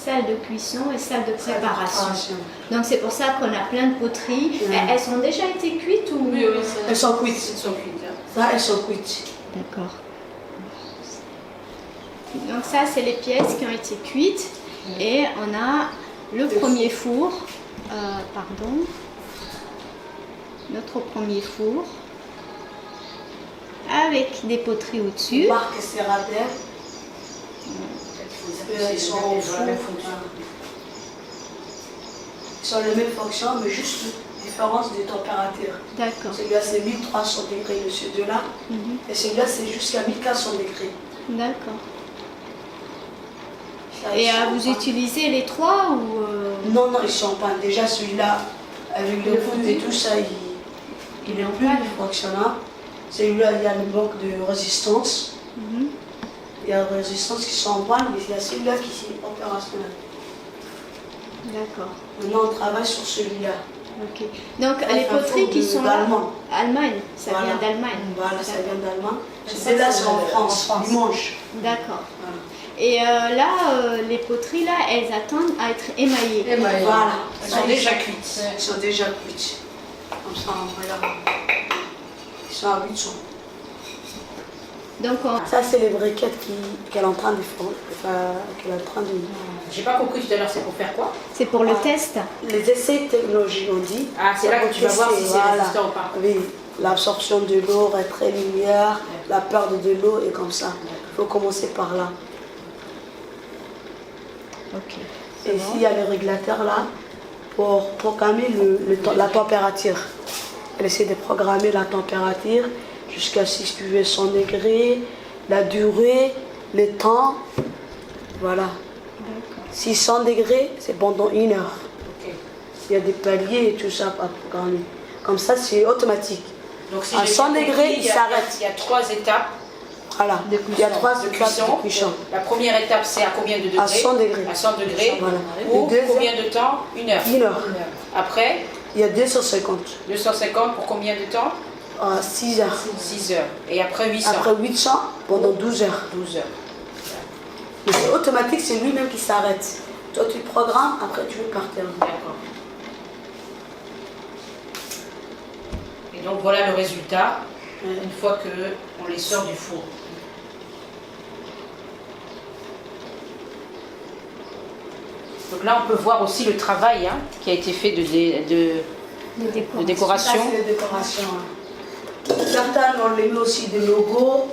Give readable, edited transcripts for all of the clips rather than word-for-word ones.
salle de cuisson et salle de préparation. Donc c'est pour ça qu'on a plein de poteries. Elles ont déjà été cuites ou... Oui, elles sont cuites. Ça, elles sont cuites. D'accord. Donc ça, c'est les pièces qui ont été cuites. Et on a le premier four. Notre premier four. Avec des poteries au-dessus. Marque Serrader. Ils sont au four. Ils sont les mêmes fonctions, mais juste différence de température. D'accord. Celui-là, c'est 1300 degrés, de ces deux-là. Et celui-là, c'est jusqu'à 1400 degrés. D'accord. Et vous utilisez les trois ou Non, ils sont pas. Déjà, celui-là, avec le foot et tout ça, il est plus fonctionnel. Celui-là, il y a le manque de résistance. Il y a des résistances qui sont en panne, mais il y a celui-là qui est opérationnel. D'accord. Maintenant, on travaille sur celui-là. Ok. Donc, les poteries qui sont là, Allemagne, ça vient d'Allemagne. Voilà, ça vient d'Allemagne. Celle-là, c'est en France, dimanche. D'accord. Voilà. Et là, les poteries, là, elles attendent à être émaillées. Voilà. Elles sont déjà cuites. Elles sont déjà cuites. Comme ça, on regarde. Ils sont à 800. Donc, ça, c'est les briquettes qu'elle est en train de faire. J'ai pas compris tout à l'heure, c'est pour faire quoi? C'est pour le test. Les essais technologiques, on dit. Ah, c'est là que tu vas voir si c'est résistant ou pas. Oui, l'absorption de l'eau, retrait lumière, la perte de l'eau et comme ça. Il faut commencer par là. Ok. Et ici, il y a le régulateur là pour programmer la température. Elle essaie de programmer la température jusqu'à 100 degrés, la durée, le temps. Voilà. 600 degrés, c'est pendant 1 heure. Okay. Il y a des paliers et tout ça à programmer. Comme ça, c'est automatique. Donc, si à 100 degrés, il s'arrête. Il y a 3 étapes. Voilà, il y a 3 étapes de cuisson. La première étape, c'est à combien de degrés? À 100 degrés. À 100 degrés. Voilà. Pour combien de temps? 1 heure. 1 heure. Après, il y a 250. 250 pour combien de temps? 6 heures. 6 heures. Et après 800? Après 800, pendant 12 heures. 12 heures. Mais c'est automatique, c'est lui-même qui s'arrête. Toi, tu programmes, après tu veux partir. D'accord. Et donc voilà le résultat, une fois qu'on les sort du four. Donc là, on peut voir aussi le travail qui a été fait de décoration. Ça, c'est les décorations. Certains, on les met aussi des logos.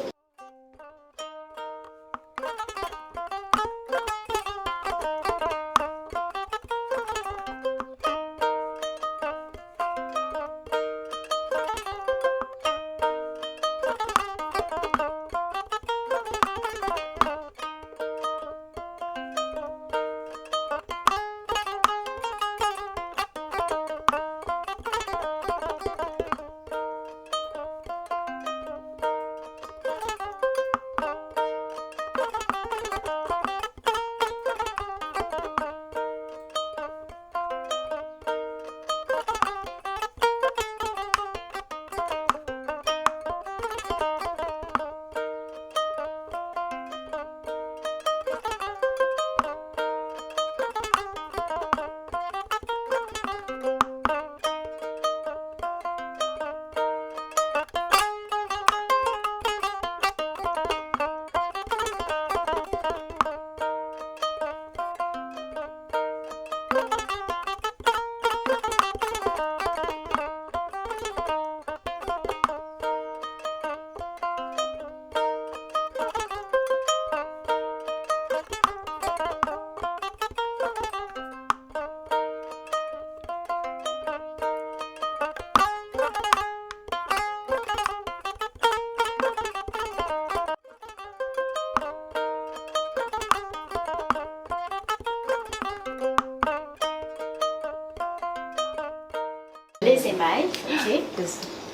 Les émails, ok.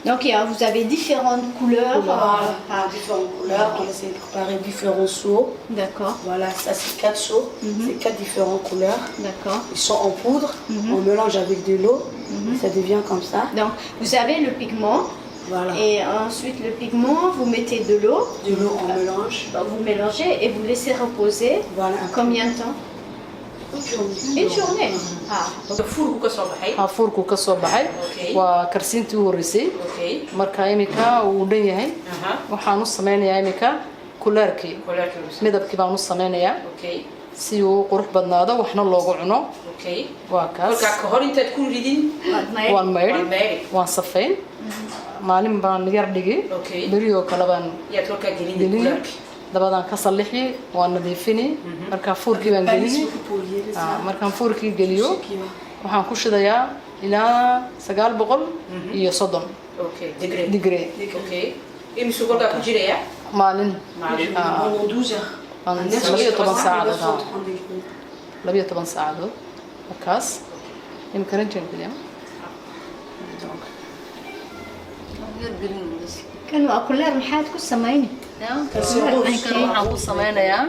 Donc vous avez différentes couleurs. Différentes couleurs, on essaie de préparer différents seaux. D'accord. Voilà, ça c'est 4 seaux, c'est 4 différentes couleurs. D'accord. Ils sont en poudre, on mélange avec de l'eau, ça devient comme ça. Donc vous avez le pigment. Voilà. Et ensuite le pigment, vous mettez de l'eau. De l'eau, on mélange. Vous mélangez et vous laissez reposer. Voilà. Combien de temps? Une journée. Ah. fuurku ka soo baxay fuurku ka soo baxay waa karsiintii u horeysay marka imika uu dhan yahay waxaan u sameynayaa imika kuleerkii midabkii baan u sameynayaa si uu qurux badnaado waxna loogu cuno waa kaas ka hor intaad ku ridin waan maydhi waan safeyn maalin baan yar dhigi beriyoo kale baan gelini dabadaan ka salixi waan nadiifini markaa fuurkii baan gelini markaan fuurkii geliyo waxaan ku shidayaa ilaa 930 degree imisu kolkaa ku jiraya maalin 12 saacadood 12 saacadood markaas imkana jengeliya kan waa kuleer maxaad ku samayni waxaan ku sameynayaa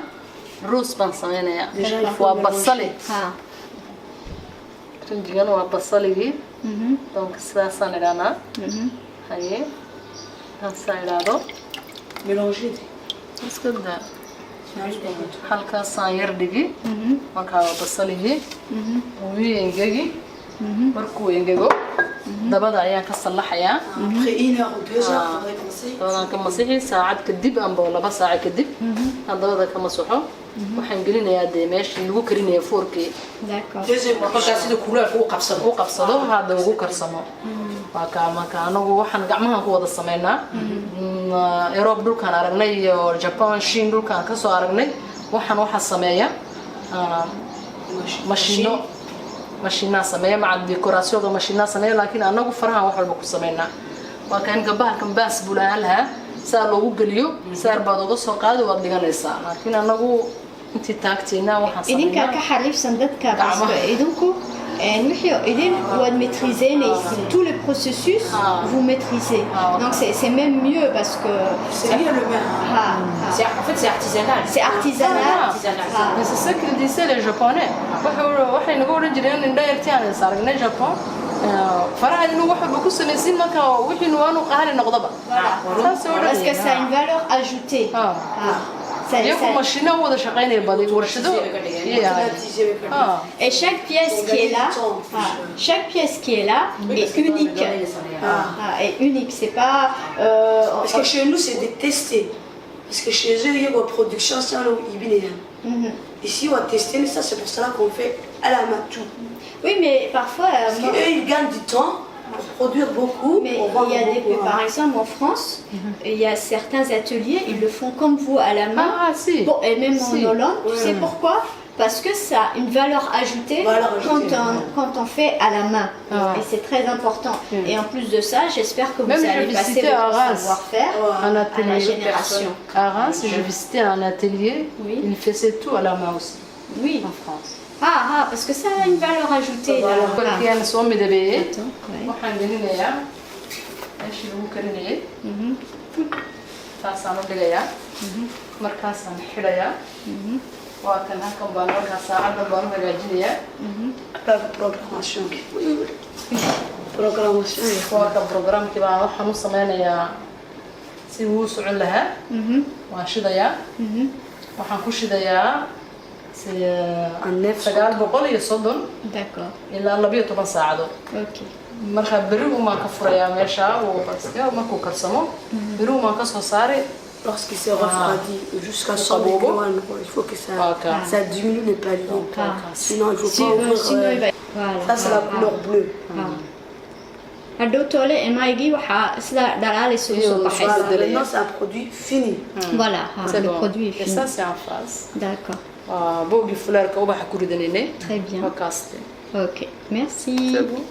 ruus baan sameynayaa waa basali rinjigan waa basaligii donc sidaasaan idhahnaa haye halkaasaan idhaahdo iska daa halkaasaan yar dhigi markaa waa basaligii wii engegi markuu engego dabada ayaan ka sallaxayaa dabadaan ka masixi saacad kadib amba 2 saac kadib aan dabada ka masaxo waxaan gelinayaa dee meeshii lagu karinaya foorkii kolkaas sida kuleerka u qabsado hadda ugu karsamo waa kaa marka anagu waxaan gacmahan ku wada sameynaa Europe dhulkaan aragnay iyo Japan Shin dhulkaan ka soo aragnay waxaan sameeya mashina sameeya maca decorationka mashina sameeya laakiin anagu faraha wax walba ku sameynaa waa kan gabahalkan baas bulaalaha saa loogu geliyo saar baad uga soo qaadi waad dhiganaysaa laakiin anagu intii taagteena waxaan sameeyaa idinka ka xariifsan dadka parce idinku vous maîtrisez tout le processus, vous maîtrisez. Donc c'est même mieux parce que c'est mieux le même. En fait c'est artisanal. C'est artisanal. Mais c'est ça que disaient les Japonais. waxay nagu oran jireen in dayartaan saargnay Japan faraha inuu wax ku sameeyay marka wixii waanu qaali noqdaba. Parce que ça a une valeur ajoutée. ياكو ماشينا ودا شقيني بادي ورشدو et chaque pièce qui est là est unique. Est unique, c'est pas parce que chez nous c'est détesté. Parce que chez eux il y a une production ça ici on va tester mais ça c'est pour cela qu'on fait à la main tout. Oui mais parfois parce qu'eux ils gagnent du temps pour produire beaucoup. Mais il y a par exemple en France, il y a certains ateliers, ils le font comme vous à la main. Bon, et même en Hollande, tu sais pourquoi? Parce que ça a une valeur ajoutée quand on fait à la main. Et c'est très important. Et en plus de ça, j'espère que vous allez passer votre savoir-faire à la génération. À Reims, je visitais un atelier, ils faisaient tout à la main aussi. Oui. En France. Parce que ça a une valeur ajoutée. كان صومي دبي waxaan gelinayaa meeshii lagu karinayay taasaan u dhigayaa markaasaan xidhayaa waa kan halkan baan markaa saacadda baan u hagaajinayaa waa kan programkii baan waxaan u sameynayaa si uu socon lahaa waan shidayaa waxaan ku shidayaa 930 ilaa 12 saacadood marka beri uma ka furayaa meesha oo baska markuu karsamo beri uma ka soo saari lorsqu'il se refroidit jusqu'à 100 degrés il faut que ça diminue les paliers sinon il faut pas ouvrir ça c'est la couleur bleue Adotole emaigi waxa isla dhalaalayso soo baxaysa maintenant c'est un produit fini voilà le produit est fini et ça c'est en face d'accord boogi fulaarka ubaxa ku ridanayne très bien markaas ok merci c'est bon